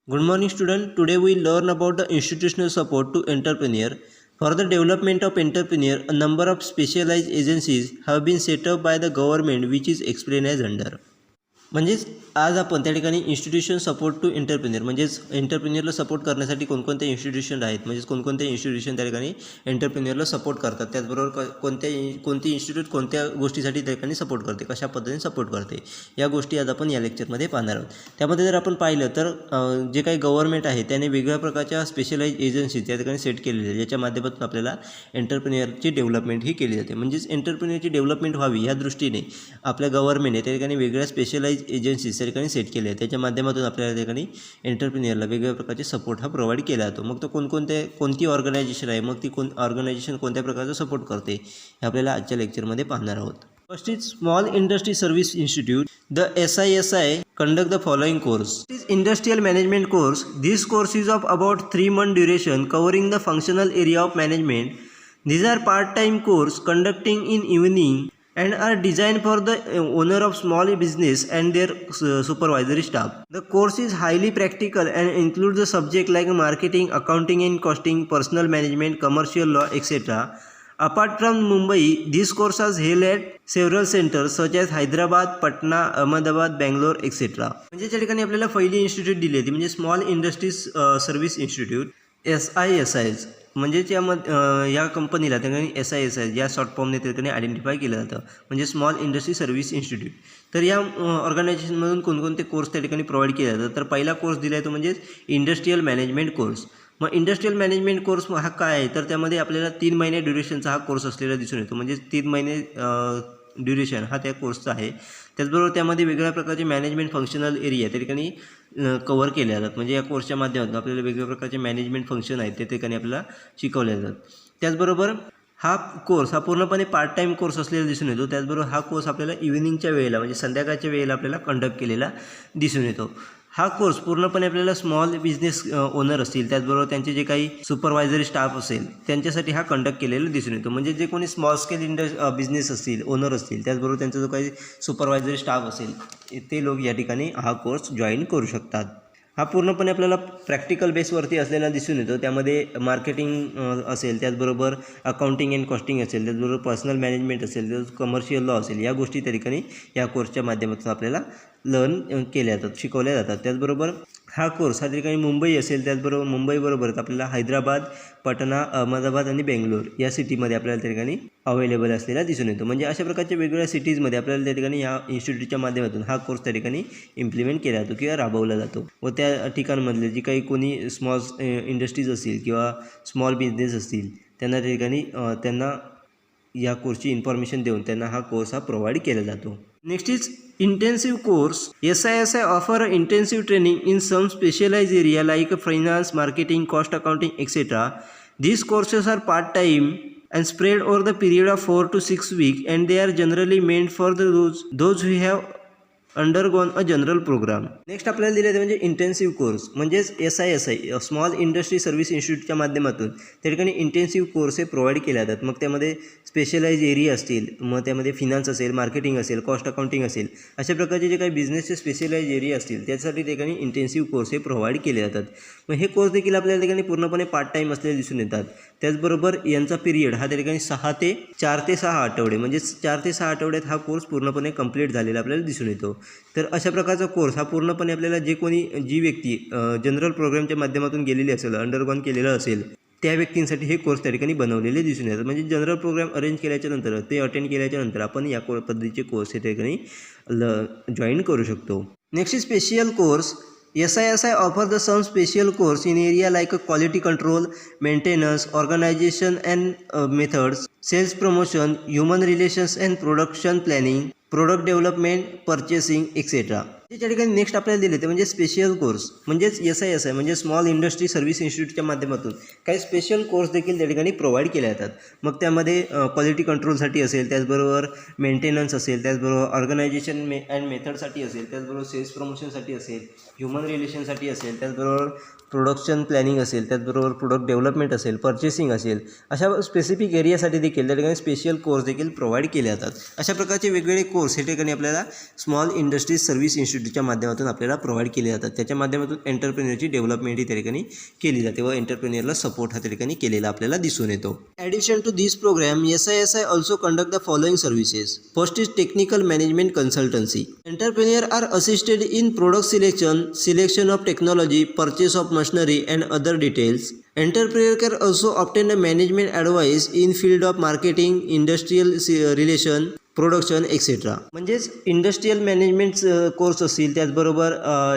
Good morning student. Today we learn about the institutional support to entrepreneur. For the development of entrepreneur, a number of specialized agencies have been set up by the government which is explained as under. म्हणजेच आज आपण त्या ठिकाणी institution support to entrepreneur म्हणजेच एंटरप्रेन्युअरला support करण्यासाठी कोणकोणते institution आहेत म्हणजेच कोणकोणते इन्स्टिट्यूशन त्या ठिकाणी एंटरप्रेन्युअरला सपोर्ट करतात, त्याचबरोबर कोणती इन्स्टिट्यूट कोणत्या गोष्टीसाठी त्या ठिकाणी सपोर्ट करते, कशा पद्धतीने सपोर्ट करते, या गोष्टी आज आपण या लेक्चरमध्ये पाहणार आहोत. त्यामध्ये जर आपण पाहिलं तर जे काही गव्हर्नमेंट आहे त्याने वेगवेगळ्या प्रकारच्या स्पेशलाइज एजन्सी त्या ठिकाणी सेट केलेल्या आहेत, ज्याच्या माध्यमातून आपल्याला एंटरप्रेन्युअरची डेव्हलपमेंट ही केली जाते. म्हणजेच एंटरप्रेन्युअरची डेव्हलपमेंट व्हावी या दृष्टीने आपल्या गव्हर्नमेंटने त्या ठिकाणी वेगळ्या स्पेशलाइज एजन्सीज त्या ठिकाणी सेट केले आहेत, त्याच्या माध्यमातून आपल्याला त्या ठिकाणी एंटरप्रेन्युअरला वेगवेगळ्या प्रकारचे सपोर्ट हा प्रोव्हाइड केला जातो. मग तो कोणती ऑर्गनायझेशन आहे, मग ती ऑर्गनायझेशन कोणत्या प्रकारचा सपोर्ट करते हे आपल्याला आजच्या लेक्चरमध्ये पाहणार आहोत. First is small industry service institute. The SISI conduct the following course. It is industrial management course. This course is of about 3 month duration covering the functional area of management. These are part-time course conducting in evening and are designed for the owner of small business and their supervisory staff. The course is highly practical and includes the subject like marketing, accounting and costing, personal management, commercial law, etc. Apart from Mumbai, this course is held at several centers such as Hyderabad, Patna, Ahmedabad, Bangalore, etc. म्हणजे त्या ठिकाणी आपल्याला पहिली institute दिली होती म्हणजे small industries service institute SISI. म्हणजे या कंपनीला त्या ठिकाणी SISI या शॉर्ट फॉर्मने त्या ठिकाणी आयडेंटिफाय केलं जातं म्हणजे स्मॉल इंडस्ट्री सर्व्हिस इन्स्टिट्यूट. तर या ऑर्गनायझेशनमधून कोणकोणते कोर्स त्या ठिकाणी प्रोव्हाइड केले जातात, तर पहिला कोर्स दिला आहे तो म्हणजे इंडस्ट्रियल मॅनेजमेंट कोर्स. मग इंडस्ट्रियल मॅनेजमेंट कोर्स हा काय आहे, तर त्यामध्ये आपल्याला 3 महिने ड्युरेशनचा हा कोर्स असलेला दिसून येतो. म्हणजे 3 महिने ड्युरेशन हा त्या कोर्सचा आहे. त्याचबरोबर त्यामध्ये वेगवेगळ्या प्रकारचे मॅनेजमेंट फंक्शनल एरिया त्या ठिकाणी कव्हर केले जातात. म्हणजे या कोर्सच्या माध्यमातून आपल्याला वेगवेगळ्या प्रकारचे मॅनेजमेंट फंक्शन आहेत ते ठिकाणी आपल्याला शिकवले जातात. त्याचबरोबर हा कोर्स हा पूर्णपणे पार्ट टाईम कोर्स असलेला दिसून येतो. त्याचबरोबर हा कोर्स आपल्याला इव्हिनिंगच्या वेळेला म्हणजे संध्याकाळच्या वेळेला आपल्याला कंडक्ट केलेला दिसून येतो. हा कोर्स पूर्णपणे आपल्याला स्मॉल बिझनेस ओनर असतील, त्याचबरोबर त्यांचे जे काही सुपरवायझरी स्टाफ असेल त्यांच्यासाठी हा कंडक्ट केलेला दिसून येतो. म्हणजे जे कोणी स्मॉल स्केल बिझनेस असतील, ओनर असतील, त्याचबरोबर त्यांचा जो काही सुपरवायझरी स्टाफ असेल ते लोक या ठिकाणी हा कोर्स जॉईन करू शकतात. हा पूर्णपणे आपल्याला प्रॅक्टिकल बेसवरती असलेला दिसून येतो. त्यामध्ये मार्केटिंग असेल, त्याचबरोबर अकाउंटिंग अँड कॉस्टिंग असेल, त्याचबरोबर पर्सनल मॅनेजमेंट असेल, कमर्शियल लॉ असेल, या गोष्टी त्या ठिकाणी या कोर्सच्या माध्यमातून आपल्याला लर्न केल्या जातात, शिकवल्या जातात. त्याचबरोबर हा कोर्स हा ठिकाणी मुंबई असेल, त्याचबरोबर मुंबईबरोबरच आपल्याला हैदराबाद, पटना, अहमदाबाद आणि बेंगलोर या सिटीमध्ये आपल्याला त्या ठिकाणी अवेलेबल असलेला दिसून येतो. म्हणजे अशा प्रकारच्या वेगवेगळ्या सिटीजमध्ये आपल्याला त्या ठिकाणी या इन्स्टिट्यूटच्या माध्यमातून हा कोर्स त्या ठिकाणी इम्प्लिमेंट केला जातो किंवा राबवला जातो. व त्या ठिकाणमधले जी काही कोणी स्मॉल इंडस्ट्रीज असतील किंवा स्मॉल बिझनेस असतील त्यांना त्या ठिकाणी त्यांना या कोर्सची इन्फॉर्मेशन देऊन त्यांना हा कोर्स हा प्रोव्हाइड केला जातो. Next is intensive course. SISI offer intensive training in some specialized area like finance, marketing, cost accounting, etc. These courses are part-time and spread over the period of 4 to 6 weeks, and they are generally meant for those who have undergone a general programme. Next आपल्याला दिले ते म्हणजे intensive course. म्हणजेच SISI small industry service इन्स्टिट्यूटच्या माध्यमातून त्या ठिकाणी intensive course हे प्रोव्हाइड केले जातात. मग त्यामध्ये स्पेशलाइज एरिया असतील, मग त्यामध्ये फिनान्स असेल, मार्केटिंग असेल, कॉस्ट अकाउंटिंग असेल, अशा प्रकारचे जे काही बिझनेसचे स्पेशलाइज एरिया असतील त्यासाठी ठिकाणी इंटेन्सिव्ह कोर्स हे प्रोव्हाइड केले जातात. मग हे कोर्स देखील आपल्याला ठिकाणी पूर्णपणे पार्ट टाईम असलेले दिसून येतात. त्याचबरोबर यांचा पिरियड हा त्या ठिकाणी 4 ते 6 आठवडे म्हणजे 4 ते 6 आठवड्यात हा कोर्स पूर्णपणे कंप्लीट झालेला आपल्याला दिसून येतो. तर अशा प्रकारचा कोर्स हा पूर्णपणे आपल्याला जी व्यक्ती जनरल प्रोग्रामच्या माध्यमातून गेलेली असेल, अंडरगॉन केलेला असेल, त्या व्यक्तींसाठी हे कोर्स त्या ठिकाणी बनवलेले दिसून येतात. म्हणजे जनरल प्रोग्राम अरेंज केल्याच्या नंतर ते अटेंड केल्याच्या नंतर आपण या पद्धतीचे कोर्स हे त्या ठिकाणी जॉईन करू शकतो. Next is special course. SISI offer the some special course in area like quality control, maintenance, organization and methods, sales promotion, human relations and production planning, product development, purchasing, etcetera. त्या ठिकाणी next आपल्याला दिले ते म्हणजे special course. म्हणजेच SISI म्हणजे small industry service इन्स्टिट्यूटच्या माध्यमातून काही स्पेशल कोर्स देखील त्या ठिकाणी प्रोव्हाइड केले जातात. मग त्यामध्ये क्वालिटी कंट्रोलसाठी असेल, त्याचबरोबर मेंटेनन्स असेल, त्याचबरोबर ऑर्गनायझेशन अँड मेथडसाठी असेल, त्याचबरोबर सेल्स प्रमोशनसाठी असेल, ह्युमन रिलेशनसाठी असेल, त्याचबरोबर प्रोडक्शन प्लॅनिंग असेल, त्याचबरोबर प्रोडक्ट डेव्हलपमेंट असेल, पर्चेसिंग असेल, अशा स्पेसिफिक एरियासाठी देखील त्या ठिकाणी स्पेशल कोर्स देखील प्रोव्हाइड केले जातात. अशा प्रकारचे वेगवेगळे कोर्स हे ठिकाणी आपल्याला स्मॉल इंडस्ट्रीज सर्व्हिस इन्स्टिट्यूट इन्स्टिट्यूटच्या माध्यमातून आपल्याला प्रोव्हाइड केले जातात. त्याच्या माध्यमातून एंटरप्रेन्युअरची डेव्हलपमेंट ही त्या ठिकाणी केली जाते व एंटरप्रेन्युअरला सपोर्ट हा त्या ठिकाणी केलेला आपल्याला दिसून येतो. Addition to this programme SISI also conduct the following services. First is technical management consultancy. Entrepreneur are assisted in product selection of technology, purchase of machinery and other details. Entrepreneur can also obtain a management advice in field of marketing, industrial relation, production etcetera. म्हणजेच industrial management course असतील, त्याचबरोबर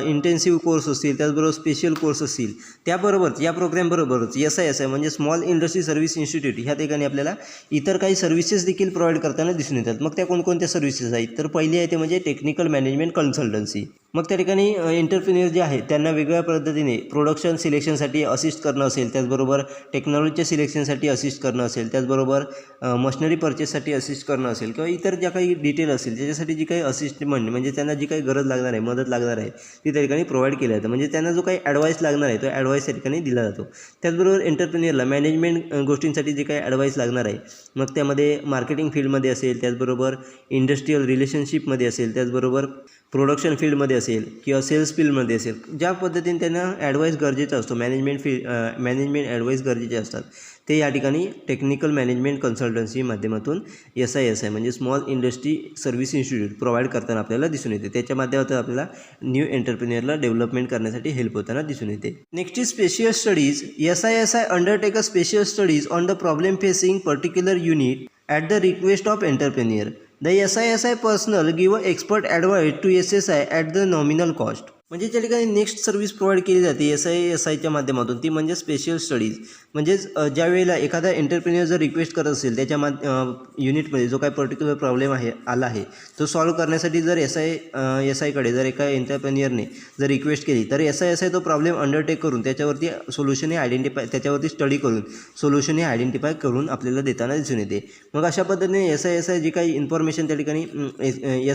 intensive course असतील, त्याचबरोबर special course असतील, त्याबरोबरच या प्रोग्रॅमबरोबरच SISI म्हणजे small industry service institute ह्या ठिकाणी आपल्याला इतर काही सर्व्हिसेस देखील प्रोव्हाइड करताना दिसून येतात. मग त्या कोणकोणत्या सर्व्हिसेस आहेत तर पहिली आहे ते म्हणजे टेक्निकल मॅनेजमेंट कन्सल्टन्सी. मग त्या ठिकाणी एंटरप्रेन्युअर जे आहे त्यांना वेगवेगळ्या पद्धतीने प्रोडक्शन सिलेक्शनसाठी असिस्ट करणं असेल, त्याचबरोबर टेक्नॉलॉजीच्या सिलेक्शनसाठी असिस्ट करणं असेल, त्याचबरोबर मशिनरी परचेससाठी असिस्ट करणं असेल किंवा इतर ज्या काही डिटेल असेल त्याच्यासाठी जी काही असिस्टमेंट म्हणजे त्यांना जी काही गरज लागणार आहे, मदत लागणार आहे ती त्या ठिकाणी प्रोव्हाइड केली जातं. म्हणजे त्यांना जो काही ॲडवाईस लागणार आहे तो ॲडवाईस त्या ठिकाणी दिला जातो. त्याचबरोबर एंटरप्रेन्युअरला मॅनेजमेंट गोष्टींसाठी जे काही ॲडवाईस लागणार आहे मग त्यामध्ये मार्केटिंग फील्डमध्ये असेल, त्याचबरोबर इंडस्ट्रियल रिलेशनशिपमध्ये असेल, त्याचबरोबर प्रोडक्शन फील्डमध्ये असेल किंवा सेल्स फील्डमध्ये असेल, ज्या पद्धतीने त्यांना ॲडवाईस गरजेचा असतो, मॅनेजमेंट ॲडवाईस गरजेचे असतात ते या ठिकाणी टेक्निकल मॅनेजमेंट कन्सल्टन्सी माध्यमातून SISI म्हणजे small industry service institute provide करताना आपल्याला दिसून येते. त्याच्या माध्यमातून आपल्याला न्यू एंटरप्रेन्युअरला डेव्हलपमेंट करण्यासाठी हेल्प होताना दिसून येते. Next is special studies. SISI undertake a special studies on the problem facing particular unit at the request of entrepreneur. The SISI personnel give expert advice to SSI at the nominal cost. म्हणजे त्या ठिकाणी next service provide केली जाते SISIच्या माध्यमातून ती म्हणजे special studies. म्हणजेच ज्या वेळेला एखादा एंटरप्रेन्युअर जर रिक्वेस्ट करत असेल त्याच्या युनिटमध्ये जो काही पर्टिक्युलर प्रॉब्लेम आला आहे तो सॉल्व्ह करण्यासाठी जर SIकडे जर एका एंटरप्रेन्युअरने जर रिक्वेस्ट केली तर SISI तो प्रॉब्लेम अंडरटेक करून त्याच्यावरती सोल्युशन त्याच्यावरती स्टडी करून सोल्युशन हे आयडेंटिफाय करून आपल्याला देताना दिसून येते. मग अशा पद्धतीने SISI जी काही इन्फॉर्मेशन त्या ठिकाणी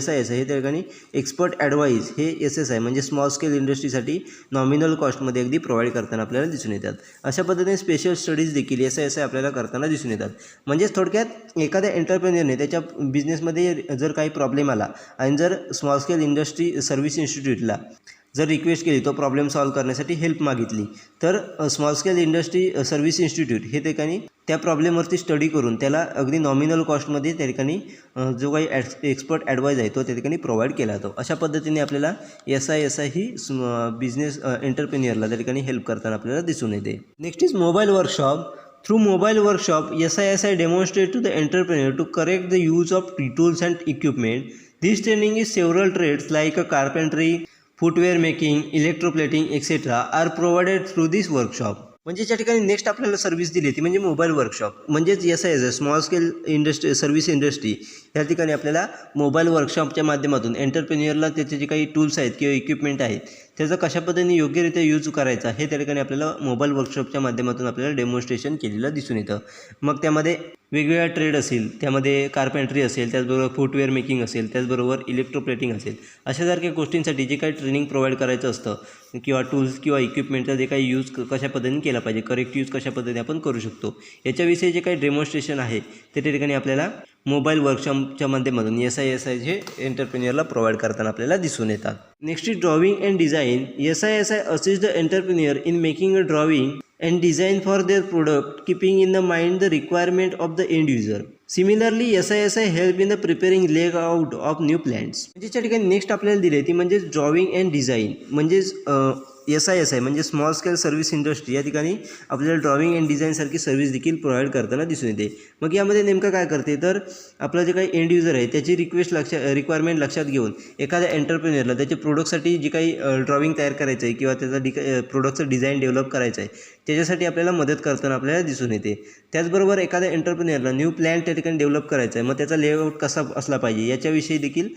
SISI हे त्या ठिकाणी एक्सपर्ट ॲडवाईस हे SSI म्हणजे स्मॉल स्केल इंडस्ट्रीसाठी नॉमिनल कॉस्टमध्ये अगदी प्रोव्हाइड करताना आपल्याला दिसून येतात. अशा पद्धतीने स्पेशल स्टडीज देखील SISI आपल्याला करताना दिसून येतात. म्हणजेच थोडक्यात एखाद्या एंटरप्रेन्युअरने त्याच्या बिझनेसमध्ये जर काही प्रॉब्लेम आला आणि जर स्मॉल स्केल इंडस्ट्री सर्व्हिस इन्स्टिट्यूटला जर रिक्वेस्ट केली तो प्रॉब्लेम सॉल्व्ह करण्यासाठी हेल्प मागितली तर small scale industry service institute हे ठिकाणी त्या प्रॉब्लेमवरती स्टडी करून त्याला अगदी नॉमिनल कॉस्टमध्ये त्या ठिकाणी जो काही एक्सपर्ट ॲडवाईज आहे तो त्या ठिकाणी प्रोव्हाइड केला जातो. अशा पद्धतीने आपल्याला SISI ही बिझनेस एंटरप्रेन्युअरला त्या ठिकाणी हेल्प करताना आपल्याला दिसून येते. Next is mobile workshop. Through mobile workshop, SISI demonstrates to the entrepreneur to correct the use of tools and equipment. This training is several trades like carpentry, footwear making, electroplating, etc. are provided through this workshop. म्हणजे त्या ठिकाणी next आपल्याला service दिली ती म्हणजे mobile workshop. म्हणजेच SISI small scale industry service industry या ठिकाणी आपल्याला मोबाईल वर्कशॉपच्या माध्यमातून एंटरप्रेन्युअरला त्याचे जे काही टूल्स आहेत किंवा इक्विपमेंट आहेत त्याचा कशा पद्धतीने योग्यरित्या यूज करायचा हे त्या ठिकाणी आपल्याला मोबाईल वर्कशॉपच्या माध्यमातून आपल्याला डेमॉन्स्ट्रेशन केलेलं दिसून येतं. मग त्यामध्ये वेगवेगळ्या ट्रेड असेल, त्यामध्ये कार्पेंट्री असेल, त्याचबरोबर फुटवेअर मेकिंग असेल, त्याचबरोबर इलेक्ट्रोप्लेटिंग असेल, अशासारख्या गोष्टींसाठी जे काही ट्रेनिंग प्रोव्हाइड करायचं असतं किंवा टूल्स किंवा इक्विपमेंटचा जे काही यूज कशा पद्धतीने केला पाहिजे, करेक्ट यूज कशा पद्धतीने आपण करू शकतो याच्याविषयी जे काही डेमॉन्स्ट्रेशन आहे ते त्या ठिकाणी आपल्याला मोबाईल वर्कशॉपच्या माध्यमातून SISI हे एंटरप्रेन्युअरला प्रोव्हाइड करताना आपल्याला दिसून येतात. Next is drawing and design. SISI assist the entrepreneur in making a drawing and design for their product, keeping in the mind the requirement of the end user. Similarly, SISI help in the preparing layout of new plants. म्हणजे त्या ठिकाणी next आपल्याला दिले ती म्हणजे drawing and design. म्हणजेच SISI म्हणजे small scale service industry या ठिकाणी आपल्याला ड्रॉविंग अँड डिझाईनसारखी सर्व्हिस देखील प्रोव्हाइड करताना दिसून येते. मग यामध्ये नेमकं काय करते तर आपलं जे काही एंड युजर आहे त्याची रिक्वायरमेंट लक्षात घेऊन एखाद्या एंटरप्रेन्युअरला त्याच्या प्रोडक्टसाठी जी काही ड्रॉविंग तयार करायचं आहे किंवा त्याचा प्रोडक्टचं डिझाईन डेव्हलप करायचं आहे त्याच्यासाठी आपल्याला मदत करताना आपल्याला दिसून येते. त्याचबरोबर एखाद्या एंटरप्रेन्युअरला न्यू प्लॅन त्या ठिकाणी डेव्हलप करायचा आहे, मग त्याचा लेआउट कसा असला पाहिजे याच्याविषयी देखील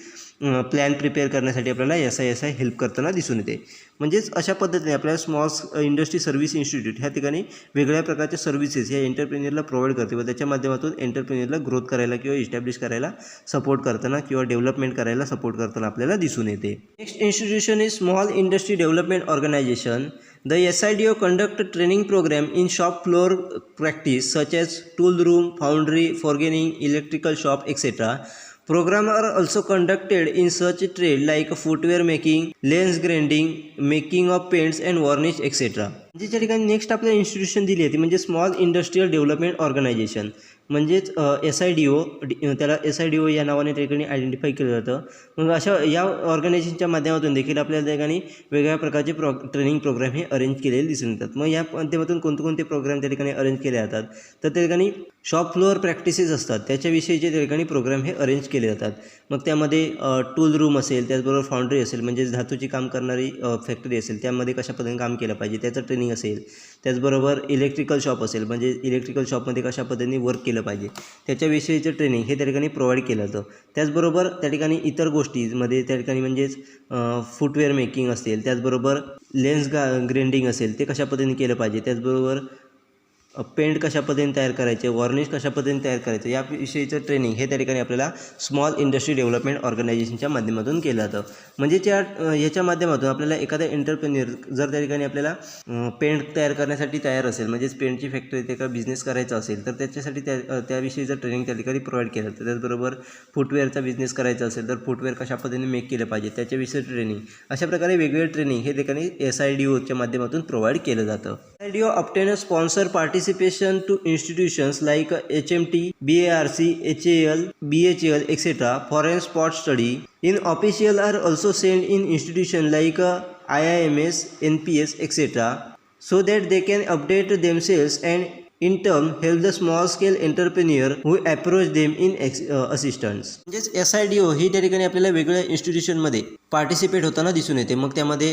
प्लॅन प्रिपेअर करण्यासाठी आपल्याला SISI हेल्प करताना दिसून येते. म्हणजेच अशा पद्धतीने आपल्याला स्मॉल इंडस्ट्री सर्व्हिस इन्स्टिट्यूट ह्या ठिकाणी वेगळ्या प्रकारच्या सर्व्हिसेस या एंटरप्रेन्युअरला प्रोव्हाइड करते व त्याच्या माध्यमातून एंटरप्रेन्युअरला ग्रोथ करायला किंवा इस्टॅब्लिश करायला सपोर्ट करताना किंवा डेव्हलपमेंट करायला सपोर्ट करताना आपल्याला दिसून येते. Next institution is small industry development organisation. The SIDO conduct a training program in shop floor practice such as tool room, foundry, forging, electrical shop, etc. Program are also conducted in such trade like footwear making, lens grinding, making of paints and varnish etc. म्हणजे त्या ठिकाणी next आपल्याला institution दिली आहे ती म्हणजे small industrial development organisation म्हणजेच SIDO, त्याला SIDO या नावाने त्या ठिकाणी आयडेंटिफाय केलं जातं. मग अशा या ऑर्गनायझेशनच्या माध्यमातून देखील आपल्याला त्या ठिकाणी वेगवेगळ्या प्रकारचे ट्रेनिंग प्रोग्राम हे अरेंज केलेले दिसून येतात. मग या माध्यमातून कोणते प्रोग्राम त्या ठिकाणी अरेंज केले जातात तर त्या ठिकाणी शॉप फ्लोअर प्रॅक्टिसेस असतात त्याच्याविषयीचे त्या ठिकाणी प्रोग्राम हे अरेंज केले जातात. मग त्यामध्ये टूल रूम असेल, त्याचबरोबर फाउंड्री असेल म्हणजे धातूची काम करणारी फॅक्टरी असेल त्यामध्ये कशा पद्धतीने काम केलं पाहिजे त्याचं ट्रेनिंग असेल. त्याचबरोबर इलेक्ट्रिकल शॉप असेल म्हणजे इलेक्ट्रिकल शॉपमध्ये कशा पद्धतीने वर्क केलं पाहिजे त्याच्याविषयीचं ट्रेनिंग हे त्या ठिकाणी प्रोव्हाइड केलं जातं. त्याचबरोबर त्या ठिकाणी इतर गोष्टीमध्ये त्या ठिकाणी म्हणजेच फुटवेअर मेकिंग असेल, त्याचबरोबर लेन्स ग्राइंडिंग असेल ते कशा पद्धतीने केलं पाहिजे, त्याचबरोबर पेंट कशा पद्धतीने तयार करायचे, वॉर्निश कशा पद्धतीने तयार करायचं याविषयीचं ट्रेनिंग हे त्या ठिकाणी आपल्याला स्मॉल इंडस्ट्री डेव्हलपमेंट ऑर्गनायझेशनच्या माध्यमातून केलं जातं. म्हणजे याच्या माध्यमातून आपल्याला एखादा एंटरप्रेन्युअर जर त्या ठिकाणी आपल्याला पेंट तयार करण्यासाठी तयार असेल म्हणजेच पेंटची फॅक्टरी ते का बिझनेस करायचा असेल तर त्याच्यासाठी त्याविषयीचं ट्रेनिंग त्या ठिकाणी प्रोव्हाइड केलं जातं. त्याचबरोबर फुटवेअरचा बिझनेस करायचा असेल तर फुटवेअर कशा पद्धतीने मेक केलं पाहिजे त्याच्याविषयी ट्रेनिंग अशा प्रकारे वेगवेगळे ट्रेनिंग हे ठिकाणी SIDOच्या माध्यमातून प्रोव्हाइड केलं जातं. SIDO obtain a sponsor participation to institutions like HMT, BARC, HAL, BHL, etc. foreign sport study. In official are also sent in institution like IIMS, NPS, etc. so that they can update themselves and in turn help the small scale entrepreneur who approach them in assistance. म्हणजेच SIDO ही त्या ठिकाणी आपल्याला वेगवेगळ्या इन्स्टिट्यूशनमध्ये participate होताना दिसून येते. मग त्यामध्ये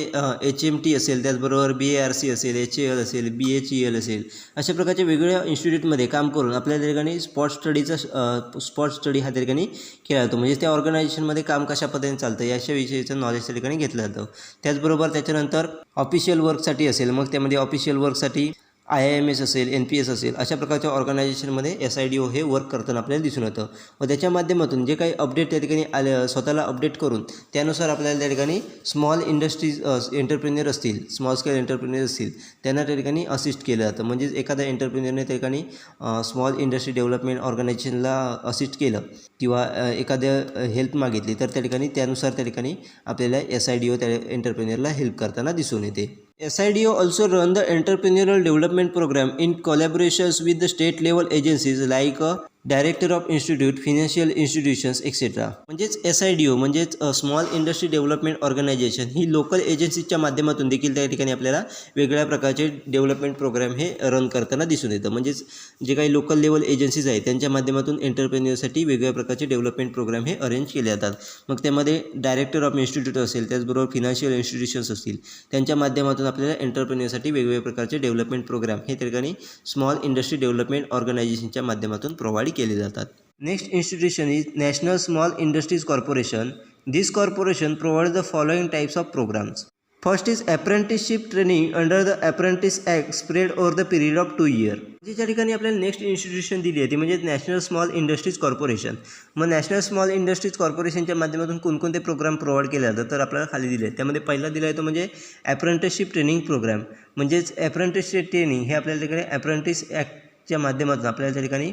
HMT असेल, त्याचबरोबर BARC असेल, HAL असेल, BHEL असेल अशा प्रकारच्या वेगवेगळ्या इन्स्टिट्यूटमध्ये काम करून आपल्या त्या ठिकाणी स्पॉट स्टडी हा त्या ठिकाणी केला जातो. म्हणजे त्या ऑर्गनायझेशनमध्ये काम कशा पद्धतीने चालतं याच्याविषयीचं नॉलेज त्या ठिकाणी घेतलं जातं. त्याचबरोबर त्याच्यानंतर ऑफिशियल वर्कसाठी असेल मग त्यामध्ये ऑफिशियल वर्कसाठी IIMS असेल, NPS असेल अशा प्रकारच्या ऑर्गनायझेशनमध्ये SIDO हे वर्क करताना आपल्याला दिसून येतं. व त्याच्या माध्यमातून जे काही अपडेट त्या ठिकाणी स्वतःला अपडेट करून त्यानुसार आपल्याला त्या ठिकाणी स्मॉल इंडस्ट्रीज एंटरप्रेन्युअर असतील, स्मॉल स्केल एंटरप्रेन्युअर असतील त्यांना त्या ठिकाणी असिस्ट केलं जातं. म्हणजेच एखाद्या एंटरप्रेन्युअरने त्या ठिकाणी स्मॉल इंडस्ट्री डेव्हलपमेंट ऑर्गनायझेशनला असिस्ट केलं किंवा एखाद्या हेल्प मागितली तर त्या ठिकाणी त्यानुसार त्या ठिकाणी आपल्याला SIDO त्या एंटरप्रेन्युअरला हेल्प करताना दिसून येते. SIDO also run the entrepreneurial development program in collaborations with the state level agencies like director of institute, financial institutions etcetera. म्हणजेच SIDO म्हणजेच स्मॉल इंडस्ट्री डेव्हलपमेंट ऑर्गनायझेशन ही लोकल एजन्सीच्या माध्यमातून देखील त्या ठिकाणी आपल्याला वेगवेगळ्या प्रकारचे डेव्हलपमेंट प्रोग्राम हे रन करताना दिसून येतं. म्हणजेच जे काही लोकल लेवल एजन्सीज आहेत त्यांच्या माध्यमातून एंटरप्रेन्युअरसाठी वेगवेगळ्या प्रकारचे डेव्हलपमेंट प्रोग्राम हे अरेंज केले जातात. मग त्यामध्ये डायरेक्टर ऑफ इन्स्टिट्यूट असेल, त्याचबरोबर फिनान्शियल इन्स्टिट्यूशन्स असतील त्यांच्या माध्यमातून आपल्याला एंटरप्रेन्युअरसाठी वेगवेगळ्या प्रकारचे डेव्हलपमेंट प्रोग्राम हे त्या ठिकाणी स्मॉल इंडस्ट्री डेव्हलपमेंट ऑर्गनायझेशनच्या माध्यमातून प्रोव्हाइड केले जातात. Next institution is national small industries corporation. This corporation provide the following types of programmes. First is apprenticeship training under the apprentice act spread over the period of 2 years. ज्या ठिकाणी आपल्याला next institution दिली आहे ती म्हणजे national small industries corporation. मग national small industries कॉर्पोरेशनच्या माध्यमातून कोणकोणते प्रोग्राम प्रोव्हाइड केले जातात तर आपल्याला खाली दिले आहेत. त्यामध्ये पहिला दिला आहे तो म्हणजे अप्रेंटिसशिप ट्रेनिंग प्रोग्राम. म्हणजेच अप्रेंटिसशिप ट्रेनिंग हे आपल्याला ठिकाणी अप्रेंटिस ॲक्टच्या माध्यमातून आपल्याला त्या ठिकाणी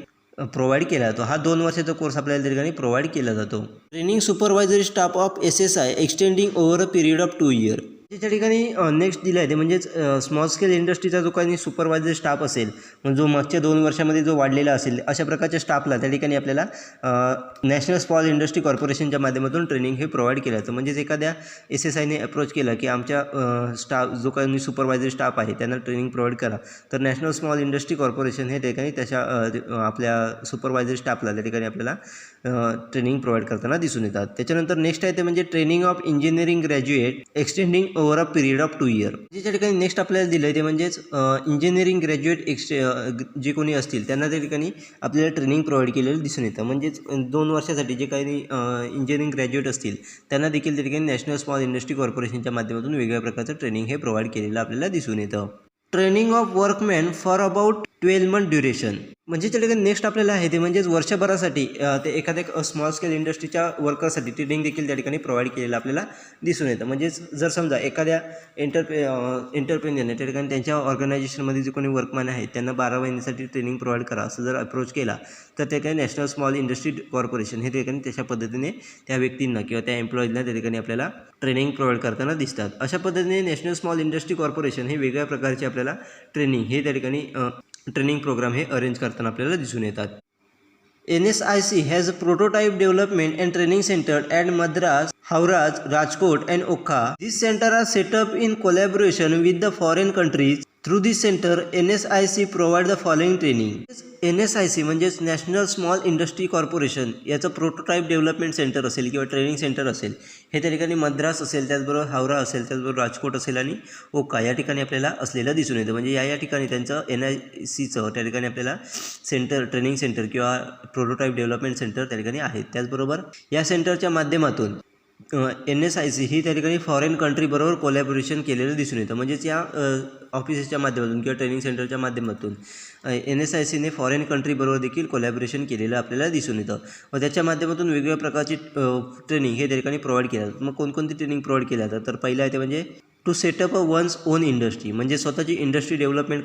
प्रोव्हाइड केला जातो. हा 2 वर्षाचा कोर्स आपल्याला त्या ठिकाणी प्रोव्हाइड केला जातो. Training supervisory staff of SSI extending over a period of 2 years. त्या ठिकाणी नेक्स्ट दिलं आहे ते म्हणजेच स्मॉल स्केल इंडस्ट्रीचा जो काही सुपरवायझर स्टाफ असेल म्हणजे जो मागच्या 2 वर्षामध्ये जो वाढलेला असेल अशा प्रकारच्या स्टाफला त्या ठिकाणी आपल्याला नॅशनल स्मॉल इंडस्ट्री कॉर्पोरेशनच्या माध्यमातून ट्रेनिंग हे प्रोव्हाइड केलं जातं. म्हणजेच एखाद्या SSIने अप्रोच केलं की आमच्या जो काही सुपरवायझर स्टाफ आहे त्यांना ट्रेनिंग प्रोव्हाइड करा तर नॅशनल स्मॉल इंडस्ट्री कॉर्पोरेशन हे ठिकाणी त्याच्या आपल्या सुपरवायझर स्टाफला त्या ठिकाणी आपल्याला ट्रेनिंग प्रोव्हाइड करताना दिसून येतात. त्याच्यानंतर नेक्स्ट आहे ते म्हणजे training of engineering graduate extending over a period of 2 years. ज्या ठिकाणी नेक्स्ट आपल्याला दिलं आहे ते म्हणजेच इंजिनिअरिंग ग्रॅज्युएट जे कोणी असतील त्यांना त्या ठिकाणी आपल्याला ट्रेनिंग प्रोव्हाइड केलेलं दिसून येतं. म्हणजेच 2 वर्षासाठी जे काही इंजिनिअरिंग ग्रॅज्युएट असतील त्यांना देखील त्या ठिकाणी नॅशनल स्मॉल इंडस्ट्री कॉर्पोरेशनच्या माध्यमातून वेगवेगळ्या प्रकारचं ट्रेनिंग हे प्रोव्हाइड केलेलं आपल्याला दिसून येतं. Training of workman for about 12 month duration. म्हणजे त्या ठिकाणी नेक्स्ट आपल्याला आहे ते म्हणजेच वर्षभरासाठी ते एखाद्या स्मॉल स्केल इंडस्ट्रीच्या वर्करसाठी ट्रेनिंग देखील त्या ठिकाणी प्रोव्हाइड केलेलं आपल्याला दिसून येतं. म्हणजेच जर समजा एखाद्या एंटरप्रेन्युअरने त्या ठिकाणी त्यांच्या ऑर्गनायझेशनमध्ये जे कोणी वर्कमॅन आहेत त्यांना 12 महिन्यासाठी ट्रेनिंग प्रोव्हाइड करा असं जर अप्रोच केला तर त्या ठिकाणी नॅशनल स्मॉल इंडस्ट्री कॉर्पोरेशन हे त्या ठिकाणी तशा पद्धतीने त्या व्यक्तींना किंवा त्या एम्प्लॉईजला त्या ठिकाणी आपल्याला ट्रेनिंग प्रोव्हाइड करताना दिसतात. अशा पद्धतीने नॅशनल स्मॉल इंडस्ट्री कॉर्पोरेशन हे वेगळ्या प्रकारचे आपल्याला ट्रेनिंग हे त्या ठिकाणी ट्रेनिंग प्रोग्राम हे अरेंज करताना आपल्याला दिसून येतात. NSIC has a prototype development and training center at Madras, Howrah, Rajkot and Okha. These centers are set up in collaboration with the foreign countries. Through this center, NSIC provide the following training. NSIC म्हणजेच national small industry corporation याचं prototype development centre असेल किंवा training centre असेल हे त्या ठिकाणी मद्रास असेल, त्याचबरोबर हावरा असेल, त्याचबरोबर राजकोट असेल आणि ओका या ठिकाणी आपल्याला असलेलं दिसून येतं. म्हणजे या ठिकाणी त्यांचं NICचं त्या ठिकाणी आपल्याला सेंटर ट्रेनिंग सेंटर किंवा प्रोटोटाईप डेव्हलपमेंट सेंटर त्या ठिकाणी आहेत. त्याचबरोबर या सेंटरच्या माध्यमातून NSIC ही त्या ठिकाणी फॉरेन कंट्रीबरोबर कोलॅबोरेशन केलेलं दिसून येतं. म्हणजेच या ऑफिसेसच्या माध्यमातून किंवा ट्रेनिंग सेंटरच्या माध्यमातून NSICने फॉरेन कंट्रीबरोबर देखील कोलॅबोरेशन केलेलं आपल्याला दिसून येतं व त्याच्या माध्यमातून वेगवेगळ्या प्रकारची ट्रेनिंग हे त्या ठिकाणी प्रोव्हाइड केलं जातं. मग कोणकोणती ट्रेनिंग प्रोव्हाइड केली जातात तर पहिलं आहे ते म्हणजे to set up a one's own industry म्हणजे स्वतःची इंडस्ट्री डेव्हलपमेंट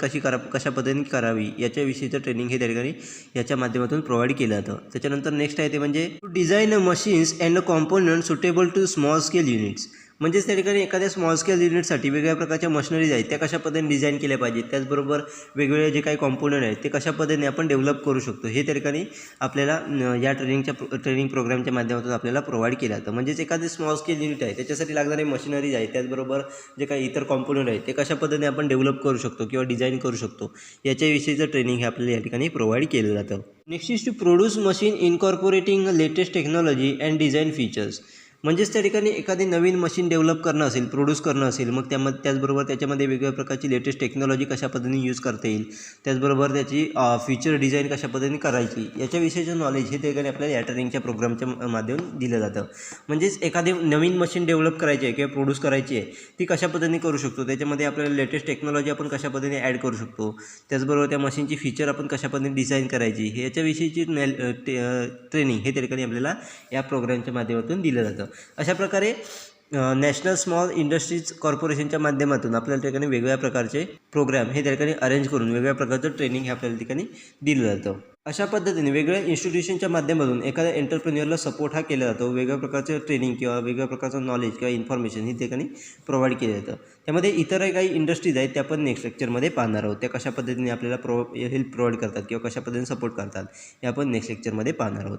कशा पद्धतीने करावी याच्याविषयीचं ट्रेनिंग हे त्या ठिकाणी याच्या माध्यमातून प्रोव्हाइड केलं जातं. त्याच्यानंतर नेक्स्ट आहे ते म्हणजे to design a machines and a component suitable to small scale units. म्हणजेच त्या ठिकाणी एखाद्या स्मॉल स्केल युनिटसाठी वेगवेगळ्या प्रकारच्या मशिनरीज आहेत त्या कशा पद्धतीने डिझाईन केल्या पाहिजेत, त्याचबरोबर वेगवेगळे जे काही कॉम्पोनंट आहेत ते कशा पद्धतीने आपण डेव्हलप करू शकतो हे त्या ठिकाणी आपल्याला या ट्रेनिंग प्रोग्रामच्या माध्यमातून आपल्याला प्रोव्हाइड केलं जातं. म्हणजेच एखादी स्मॉल स्केल युनिट आहे त्याच्यासाठी लागणारे मशिनरीज आहेत, त्याचबरोबर जे काही इतर कॉम्पोनंट आहेत ते कशा पद्धतीने आपण डेव्हलप करू शकतो किंवा डिझाईन करू शकतो याच्याविषयीचं ट्रेनिंग हे आपल्याला या ठिकाणी प्रोव्हाइड केलं जातं. Next is to produce machine incorporating latest technology and design features. म्हणजेच त्या ठिकाणी एखादी नवीन मशीन डेव्हलप करणं असेल, प्रोड्यूस करणं असेल, मग त्याचबरोबर त्याच्यामध्ये वेगवेगळ्या प्रकारची लेटेस्ट टेक्नॉलॉजी कशा पद्धतीने यूज करता येईल, त्याचबरोबर त्याची फीचर डिझाईन कशा पद्धतीने करायची याच्याविषयीचं नॉलेज हे त्या ठिकाणी आपल्याला या ट्रेनिंगच्या प्रोग्रामच्या माध्यमातून दिलं जातं. म्हणजेच एखादी नवीन मशीन डेव्हलप करायची आहे किंवा प्रोड्यूस करायची आहे ती कशा पद्धतीने करू शकतो, त्याच्यामध्ये आपल्याला लेटेस्ट टेक्नॉलॉजी आपण कशा पद्धतीने ॲड करू शकतो, त्याचबरोबर त्या मशीनची फीचर आपण कशा पद्धतीने डिझाईन करायची हे याच्याविषयीची ट्रेनिंग हे त्या ठिकाणी आपल्याला या प्रोग्रामच्या माध्यमातून दिलं जातं. अशा प्रकारे नॅशनल स्मॉल इंडस्ट्रीज कॉर्पोरेशनच्या माध्यमातून आपल्याला त्या ठिकाणी वेगवेगळ्या प्रकारचे प्रोग्राम हे त्या ठिकाणी अरेंज करून वेगवेगळ्या प्रकारचं ट्रेनिंग हे आपल्याला ठिकाणी दिलं जातं. अशा पद्धतीने वेगवेगळ्या इन्स्टिट्यूशनच्या माध्यमातून एखाद्या एंटरप्रेन्युअरला सपोर्ट हा केला जातो. वेगवेगळ्या प्रकारचं ट्रेनिंग किंवा वेगवेगळ्या प्रकारचं नॉलेज किंवा इन्फॉर्मेशन ही ठिकाणी प्रोव्हाइड केलं जातं. त्यामध्ये इतरही काही इंडस्ट्रीज आहेत त्या आपण नेक्स्ट लेक्चरमध्ये पाहणार आहोत. त्या कशा पद्धतीने आपल्याला हेल्प प्रोव्हाइड करतात किंवा कशा पद्धतीने सपोर्ट करतात हे आपण नेक्स्ट लेक्चरमध्ये पाहणार आहोत.